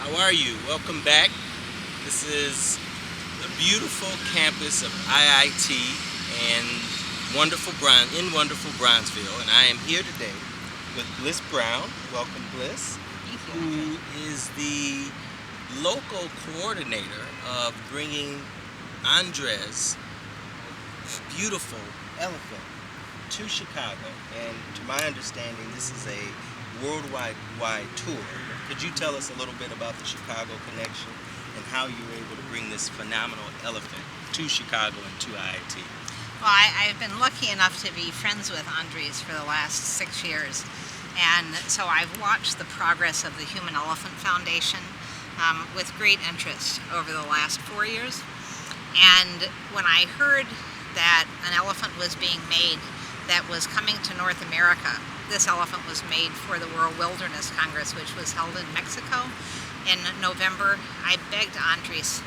How are you? Welcome back. This is the beautiful campus of IIT and wonderful Bronzeville, and I am here today with Bliss Brown. Welcome, Bliss. Thank you. Who is the local coordinator of bringing Andres' beautiful elephant to Chicago, and to my understanding, this is a worldwide tour. Could you tell us a little bit about the Chicago connection and how you were able to bring this phenomenal elephant to Chicago and to IIT? Well, I've been lucky enough to be friends with Andres for the last 6 years, and so I've watched the progress of the Human Elephant Foundation with great interest over the last 4 years. And when I heard that an elephant was being made that was coming to North America, this elephant was made for the World Wilderness Congress, which was held in Mexico in November. I begged Andres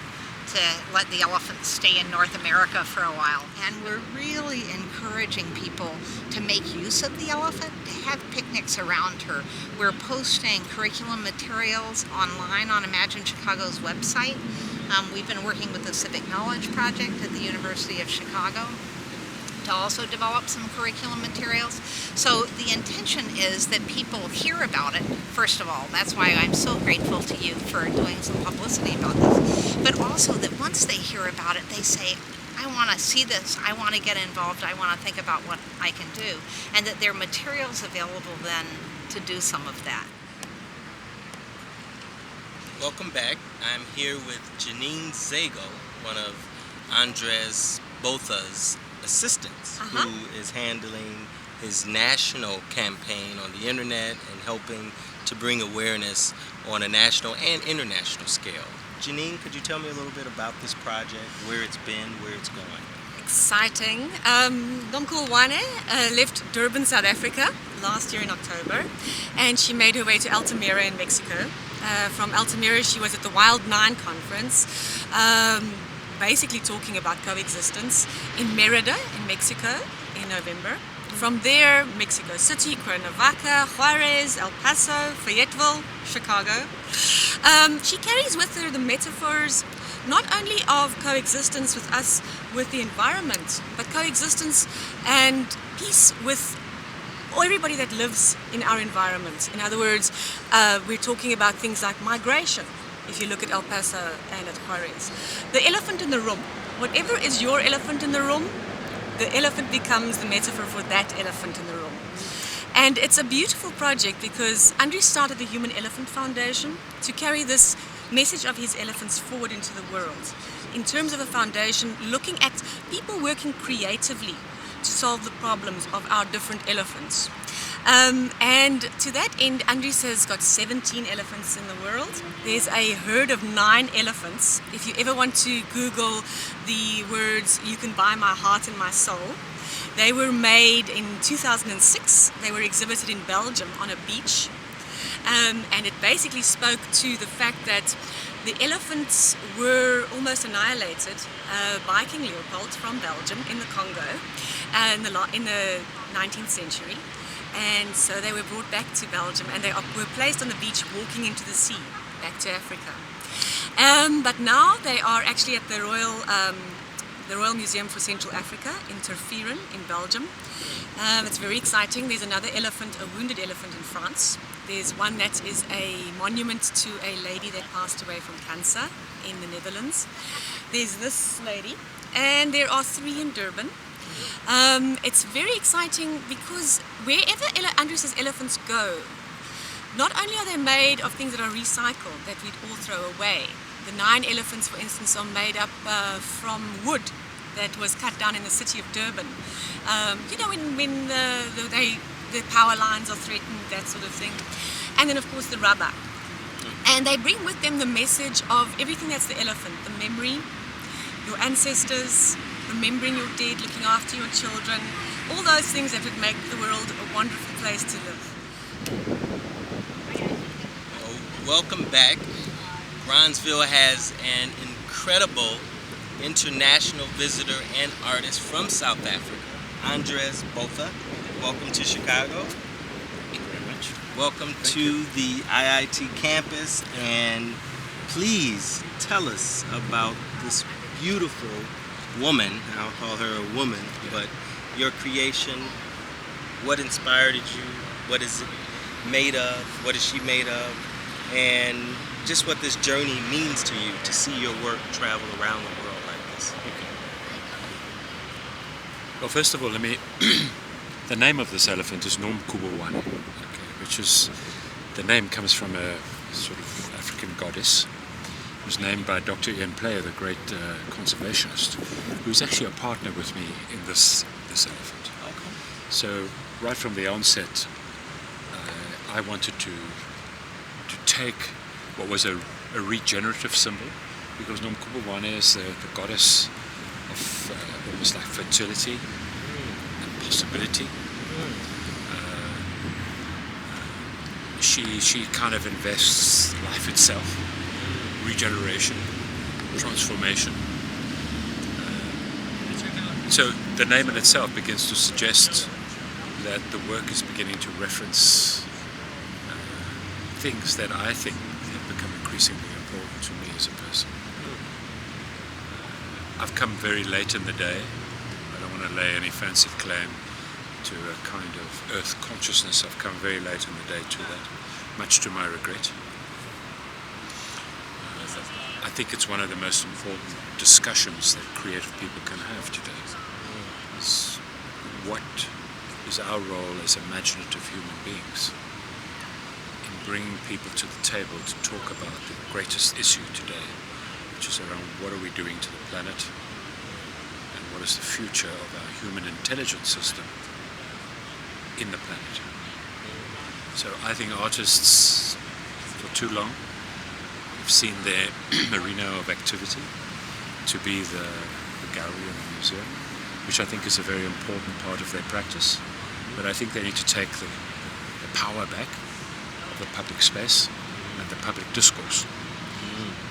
to let the elephant stay in North America for a while. And we're really encouraging people to make use of the elephant, to have picnics around her. We're posting curriculum materials online on Imagine Chicago's website. We've been working with the Civic Knowledge Project at the University of Chicago to also develop some curriculum materials. So the intention is that people hear about it, first of all. That's why I'm so grateful to you for doing some publicity about this. But also that once they hear about it, they say, I want to see this, I want to get involved, I want to think about what I can do. And that there are materials available then to do some of that. Welcome back. I'm here with Janine Zagel, one of Andres Botha's assistants, who is handling his national campaign on the internet and helping to bring awareness on a national and international scale. Janine, could you tell me a little bit about this project, where it's been, where it's going? Exciting. Domkul Wane left Durban, South Africa last year in October, and she made her way to Altamira in Mexico. From Altamira she was at the Wild 9 conference, basically talking about coexistence in Merida in Mexico in November. From there, Mexico City, Cuernavaca, Juarez, El Paso, Fayetteville, Chicago. She carries with her the metaphors not only of coexistence with us, with the environment, but coexistence and peace with everybody that lives in our environment. In other words, we're talking about things like migration. If you look at El Paso and at Juarez. The elephant in the room. Whatever is your elephant in the room, the elephant becomes the metaphor for that elephant in the room. And it's a beautiful project because Andres started the Human Elephant Foundation to carry this message of his elephants forward into the world. In terms of a foundation, looking at people working creatively to solve the problems of our different elephants. And to that end, Andres has got 17 elephants in the world. There's a herd of 9 elephants. If you ever want to Google the words, "You can buy my heart and my soul," they were made in 2006. They were exhibited in Belgium on a beach. And it basically spoke to the fact that the elephants were almost annihilated by King Leopold from Belgium in the Congo in the 19th century. And so they were brought back to Belgium and they were placed on the beach walking into the sea, back to Africa. But now they are actually at the Royal Museum for Central Africa in Tervuren in Belgium. It's very exciting. There's another elephant, a wounded elephant in France. There's one that is a monument to a lady that passed away from cancer in the Netherlands. There's this lady, and there are 3 in Durban. It's very exciting because wherever Andres' elephants go, not only are they made of things that are recycled, that we'd all throw away. The 9 elephants, for instance, are made up from wood that was cut down in the city of Durban. You know, when the power lines are threatened, that sort of thing. And then, of course, the rubber. And they bring with them the message of everything that's the elephant, the memory, your ancestors, remembering your dead, looking after your children, all those things that would make the world a wonderful place to live. Well, welcome back. Bronzeville has an incredible international visitor and artist from South Africa, Andres Botha. Welcome to Chicago. Thank you very much. Welcome to the IIT campus, and please tell us about this beautiful woman. I'll call her a woman, but your creation. What inspired you? What is it made of? What is she made of? And just what this journey means to you to see your work travel around the world like this. Okay. Well, first of all, the name of this elephant is Nomkubowane, which is, the name comes from a sort of African goddess. It was named by Dr. Ian Player, the great conservationist, who's actually a partner with me in this elephant. Okay. So right from the onset, I wanted to take what was a regenerative symbol, because Nomkubowane is the goddess of almost like fertility and possibility. She kind of invests life itself, regeneration, transformation. So the name in itself begins to suggest that the work is beginning to reference things that I think have become increasingly important to me as a person. I've come very late in the day. I don't want to lay any fancy claim to a kind of earth consciousness. I've come very late in the day to that, much to my regret. I think it's one of the most important discussions that creative people can have today. Is what is our role as imaginative human beings in bringing people to the table to talk about the greatest issue today, which is around what are we doing to the planet and what is the future of our human intelligence system in the planet. So I think artists for too long have seen their arena of activity to be the gallery and the museum, which I think is a very important part of their practice. But I think they need to take the power back of the public space and the public discourse.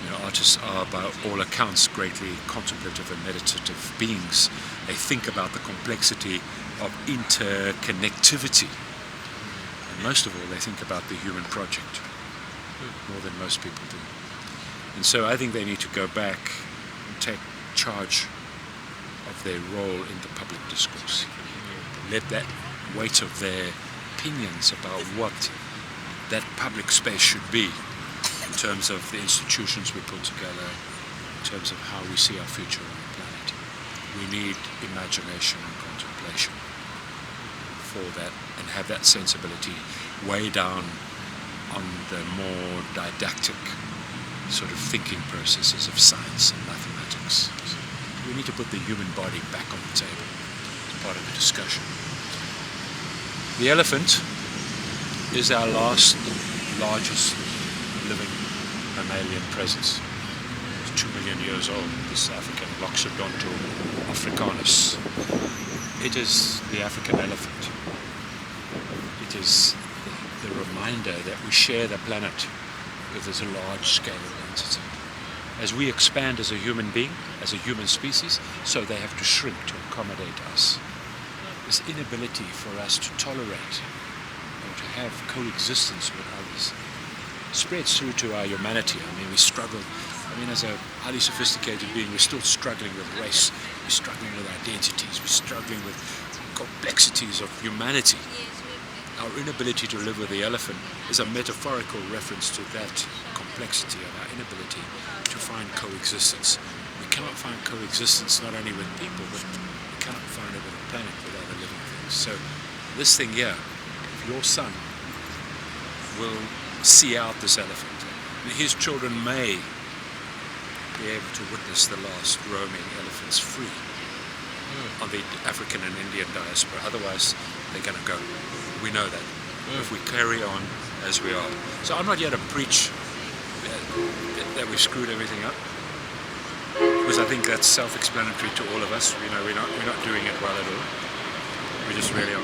You know, artists are, by all accounts, greatly contemplative and meditative beings. They think about the complexity of interconnectivity. And most of all, they think about the human project, more than most people do. And so I think they need to go back and take charge of their role in the public discourse. Let that weight of their opinions about what that public space should be, in terms of the institutions we put together, in terms of how we see our future on the planet. We need imagination and contemplation for that, and have that sensibility way down on the more didactic sort of thinking processes of science and mathematics. We need to put the human body back on the table as part of the discussion. The elephant is our last largest living mammalian presence. It's 2 million years old, this African Loxodonto africanus. It is the African elephant. It is the reminder that we share the planet with this large-scale entity. As we expand as a human being, as a human species, so they have to shrink to accommodate us. This inability for us to tolerate or to have coexistence with others spreads through to our humanity. I mean, we struggle. I mean, as a highly sophisticated being, we're still struggling with race. We're struggling with identities. We're struggling with complexities of humanity. Our inability to live with the elephant is a metaphorical reference to that complexity of our inability to find coexistence. We cannot find coexistence not only with people, but we cannot find it with the planet, with other living things. So this thing here, if your son will see out this elephant, and his children may be able to witness the last roaming elephants free on the African and Indian diaspora. Otherwise, they're going to go. We know that. If we carry on as we are. So I'm not here to preach that we've screwed everything up, because I think that's self-explanatory to all of us. You know, we're not doing it well at all. We just really are.